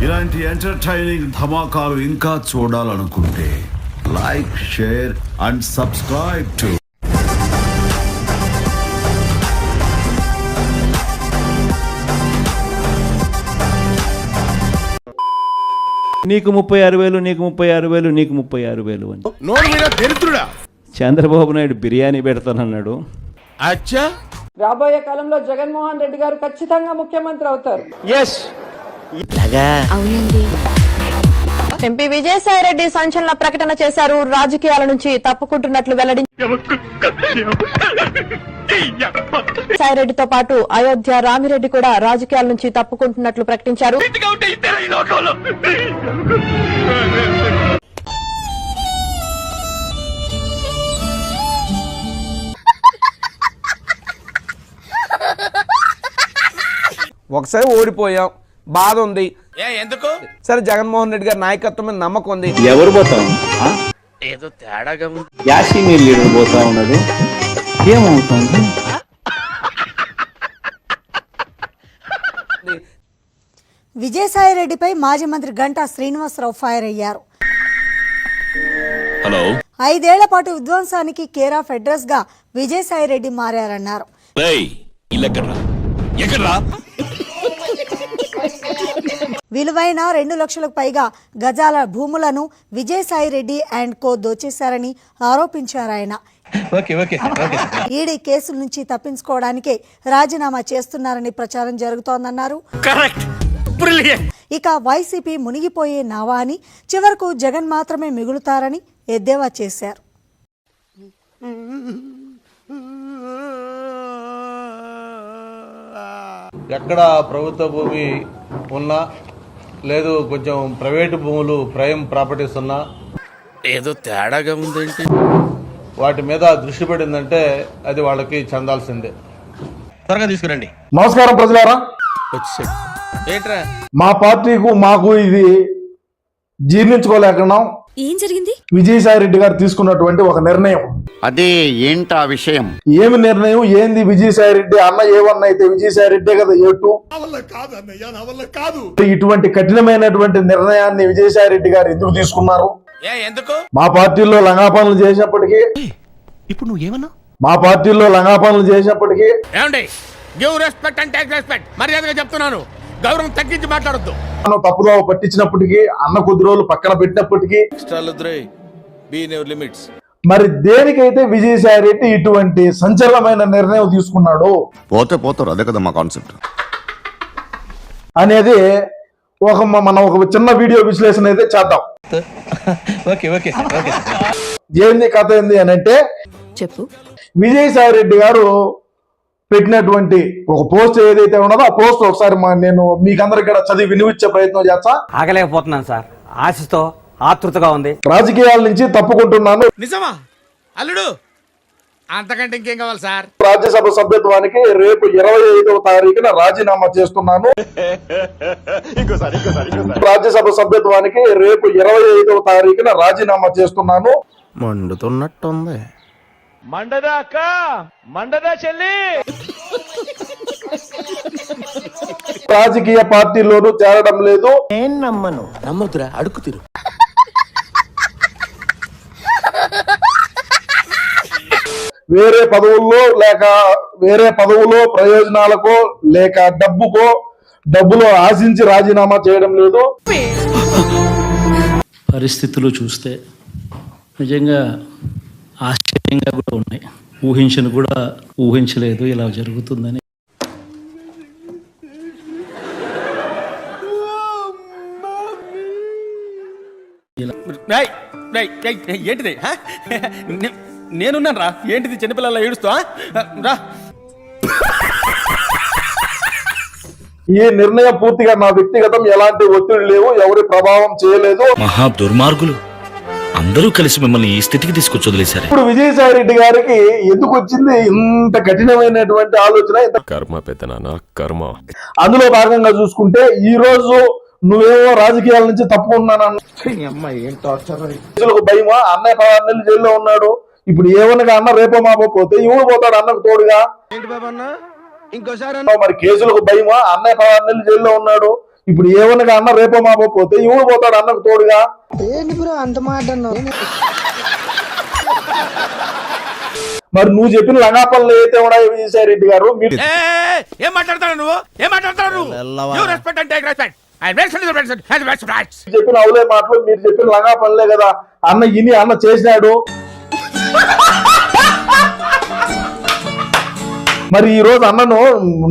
ఇలాంటి ఎంటర్టైనింగ్ ధమాకాలు ఇంకా చూడాలనుకుంటే like, share and subscribe to నీకు 36,000, నీకు 36,000, నీకు 36,000 అని చంద్రబాబు నాయుడు బిర్యానీ పెడతానన్నాడు. అచ్చా, రాబోయే కాలంలో జగన్మోహన్ రెడ్డి గారు ఖచ్చితంగా ముఖ్యమంత్రి అవుతారు. అవునండి. ఎంపీ విజయసాయిరెడ్డి సంచలన ప్రకటన చేశారు. రాజకీయాల నుంచి తప్పుకుంటున్నట్లు వెల్లడించారు. సాయిరెడ్డితో పాటు అయోధ్య రామిరెడ్డి కూడా రాజకీయాల నుంచి తప్పుకుంటున్నట్లు ప్రకటించారు. ఒకసారి ఓడిపోయాం, బాధ ఉంది. ఎందుకు? సరే, జగన్మోహన్ రెడ్డి గారి నాయకత్వం మీద నమ్మకం ఉంది. ఎవరు పోతాం? ఏదో తేడాగా ఉంది. యాషిమీర్ లీడర్ పోతా ఉన్నాడు. ఏమవుతుంది? విజయసాయిరెడ్డిపై మాజీ మంత్రి గంటా శ్రీనివాసరావు ఫైర్ అయ్యారు. 5 ఏళ్ల పాటు విధ్వంసానికి కేర్ ఆఫ్ అడ్రస్ గా విజయసాయిరెడ్డి మారారన్నారు. విలువైన 2 లక్షలకు పైగా గజాల భూములను విజయసాయిరెడ్డి అండ్ కో దోచేశారని ఆరోపించారు ఆయన. ఈడీ కేసుల నుంచి తప్పించుకోవడానికే రాజీనామా చేస్తున్నారని ప్రచారం జరుగుతోందన్నారు. ఇక వైసీపీ మునిగిపోయే నావా అని, చివరకు జగన్ మాత్రమే మిగులుతారని ఎద్దేవా చేశారు. ఎక్కడ ప్రభుత్వ భూమి ఉన్నా లేదు, కొంచెం ప్రైవేటు భూములు ప్రైమ్ ప్రాపర్టీస్ ఉన్నా ఏదో తేడాగా ఉందేంటి? వాటి మీద దృష్టి పడిందంటే అది వాళ్ళకి చెందాల్సిందే. త్వరగా తీసుకురండి. నమస్కారం ప్రజలారా. వచ్చాడు ఏంట్రా? మా పార్టీకు మాకు ఇది జీర్ణించుకోలేకున్నాం. ఏం జరిగింది? విజయసాయిరెడ్డి గారు తీసుకున్నటువంటి ఒక నిర్ణయం. అదే ఏంటా విషయం? ఏమి నిర్ణయం? ఏంది? విజయసాయిరెడ్డి అన్న ఏ1 అయితే విజయసాయిరెడ్డే కదా ఏ2. ఇటువంటి కఠినమైనటువంటి నిర్ణయాన్ని విజయసాయిరెడ్డి గారు ఎందుకు తీసుకున్నారు? ఎందుకు? మా పార్టీలో లంగాపనులు చేసినప్పటికీ ఇప్పుడు నువ్వు ఏమన్నా? మా పార్టీలో లంగాపనులు చేసినప్పటికీ ఏమండి? Give respect and take respect. మర్యాదగా చెప్తున్నాను, గౌరవం తగ్గించి మాట్లాడొద్దు. తప్పుదోవ పట్టించినప్పటికీ, అన్న కొద్ది రోజులు పక్కన పెట్టినప్పటికీ మరి దేనికైతే విజయసాయిరెడ్డి ఇటువంటి సంచలనమైన నిర్ణయం తీసుకున్నాడు పోతారు. అదే కదా మా కాన్సెప్ట్ అనేది మనం ఒక చిన్న వీడియో విశ్లేషణ అయితే చేద్దాం. ఏంది కథ ఏంది అని అంటే, చెప్పు. విజయసాయిరెడ్డి గారు పెట్టినటువంటి ఒక పోస్ట్ ఏదైతే ఉన్నదో ఆ పోస్ట్ ఒకసారి నేను మీకందరికి కూడా చదివి వినిపించే ప్రయత్నం చేస్తా. ఆగలేకపోతున్నాను సార్, ఆశతో ఆతృతగా ఉంది. రాజకీయాల నుంచి తప్పుకుంటున్నాను. నిజమా అల్లుడు? అంతకంటే ఇంకేం కావాలి సార్? రాజ్యసభ సభ్యత్వానికి రేపు 25వ తారీఖున రాజీనామా చేస్తున్నాను. రాజ్యసభ సభ్యత్వానికి రేపు 25వ తారీఖున రాజీనామా చేస్తున్నాను. మండుతున్నట్టుంది. మండదా చెల్లి. రాజకీయ పార్టీలోనూ చేరడం లేదు. నమ్మొద్దురా, అడుగు తీరు. వేరే పదవుల్లో ప్రయోజనాలకో లేక డబ్బులో ఆశించి రాజీనామా చేయడం లేదు. పరిస్థితులు చూస్తే నిజంగా ఆశ్చర్యంగా కూడా ఉన్నాయి. ఊహించలేదు ఇలా జరుగుతుందని. ఏంటిది? నేనున్నాను రా. ఏంటిది చిన్నపిల్లల ఏడుస్తా రా. ఈ నిర్ణయం పూర్తిగా నా వ్యక్తిగతం, ఎలాంటి ఒత్తిడి లేవు, ఎవరి ప్రభావం చేయలేదు. మహా దుర్మార్గులు అందరూ కలిసి మిమ్మల్ని ఈ స్థితికి తీసుకొచ్చి వదిలేశారు. ఇప్పుడు విజయసాయిరెడ్డి గారికి ఎందుకు వచ్చింది ఇంత కఠినమైనటువంటి ఆలోచన? కర్మ పెద్దనాన్న కర్మ. అందులో భాగంగా చూసుకుంటే ఈ రోజు నువ్వేమో రాజకీయాల నుంచి తప్పుకున్నాను భయమా? అన్నయ్య 16 నెలలు జైల్లో ఉన్నాడు. ఇప్పుడు ఏమనగా అన్న రేపో మాపో పోతే ఇవ్వడు పోతాడు అన్నకు తోడుగా. మరి కేసులకు భయమా? అన్నయ్య 16 నెలలు జైల్లో ఉన్నాడు. ఇప్పుడు ఏమనగా అన్న రేపో మాపో పోతే ఎవడు పోతాడు అన్నకు తోడుగా? మరి నువ్వు చెప్పిన లంగాపల్లి అయితే ఉన్నాయో విజయసాయి రెడ్డి గారు, మీరు ఏం మాట్లాడతాడు నువ్వు? ఏం మాట్లాడతాడు నువ్వు? Give respect and take respect. చెప్పిన అవులే మాటలు మీరు చెప్పిన లంగాపల్లే కదా అన్న, ఇని అన్న చేసినాడు. మరి ఈ రోజు అన్నను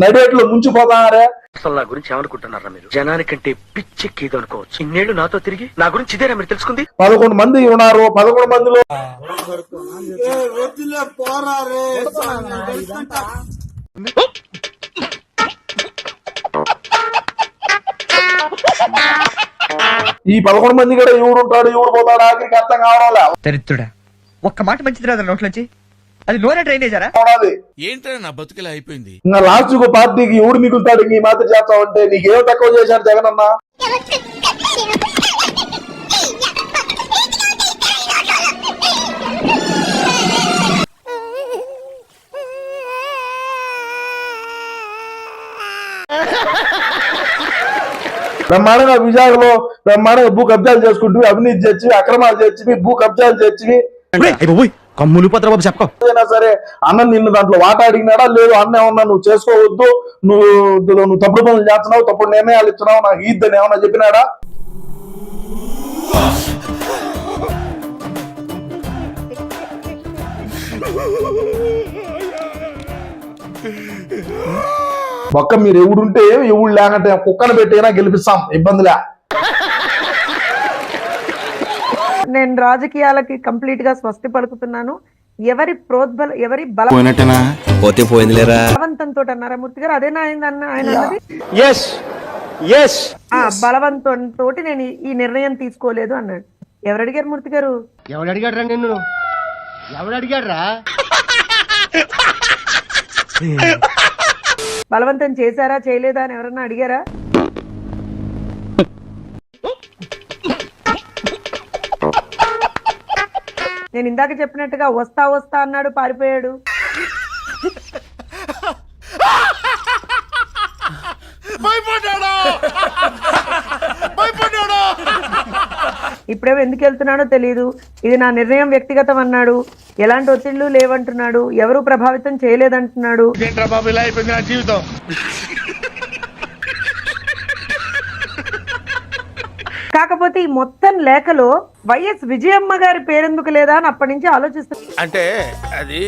నడివేట్లో ముంచిపోతారే. అసలు నా గురించి ఏమనుకుంటున్నారా మీరు? జనానికంటే పిచ్చెక్కేది అనుకోవచ్చు. ఇన్నేళ్లు నాతో తిరిగి నా గురించి ఇదేనా మీరు తెలుసుకుంది? 11 మంది ఉన్నారు. 11 మందిలో ఈ 11 మంది కూడా ఎవడు ఉంటాడు ఎవడు పోతాడు ఆఖరికి అర్థం కావడం. దరిద్రుడా, ఒక్క మాట మంచిది రాదు నోట్లోంచి. అది లోనే డ్రైనేజరా? ఏంటో నా బతుకులా అయిపోయింది. ఇంకా లాస్ట్ పార్టీకి ఎవడు మిగులుతాడు? ఈ మాత్రం చేస్తావంటే నీకేం తక్కువ చేశాడు జగన్ అన్న? బ్రహ్మాండంగా విజాగలో బ్రహ్మాండంగా భూ కబ్జాలు చేసుకుంటూ అవినీతి చేసి అక్రమాలు చేసి భూ కబ్జాలు చేసి కమ్ములు పత్రబాబు చెప్ప సరే అన్న నిన్ను దాంట్లో వాటా అడిగినాడా? లేదు అన్న ఏమన్నా నువ్వు చేసుకోవద్దు, నువ్వు తప్పుడు పనులు చేస్తున్నావు, తప్పుడు నిర్ణయాలు ఇస్తున్నావు, నాకు ఈద్దని ఏమన్నా చెప్పినాడా? ఒక్క మీరు ఎవడుంటే ఎవడు లేకంటే కుక్కను పెట్టైనా గెలిపిస్తాం, ఇబ్బందిలే. నేను రాజకీయాలకి కంప్లీట్ గా స్వస్తి పలుకుతున్నాను. ఎవరి ఎవరి బలవంతంతో అన్నారా మూర్తి గారు? అదేనా ఆయన అన్నది? బలవంతంతో నేను ఈ నిర్ణయం తీసుకోలేదు అన్నాడు. ఎవరు అడిగారు మూర్తి గారు? ఎవడు అడిగాడ్రా నిన్ను? ఎవడు అడిగాడ్రా? బలవంతం చేశారా చేయలేదా అని ఎవరన్నా అడిగారా? నేను ఇందాక చెప్పినట్టుగా వస్తా వస్తా అన్నాడు, పారిపోయాడు. ఇప్పుడేమో ఎందుకు వెళ్తున్నాడో తెలియదు. ఇది నా నిర్ణయం వ్యక్తిగతం అన్నాడు. ఎలాంటి ఒత్తిళ్లు లేవంటున్నాడు. ఎవరు ప్రభావితం చేయలేదంటున్నాడు. జీవితం కాకపోతే ఈ మొత్తం లేఖలో వైఎస్ విజయమ్మ గారి పేరెందుకు లేదా అని అప్పటి నుంచి ఆలోచిస్తున్నా. అంటే అది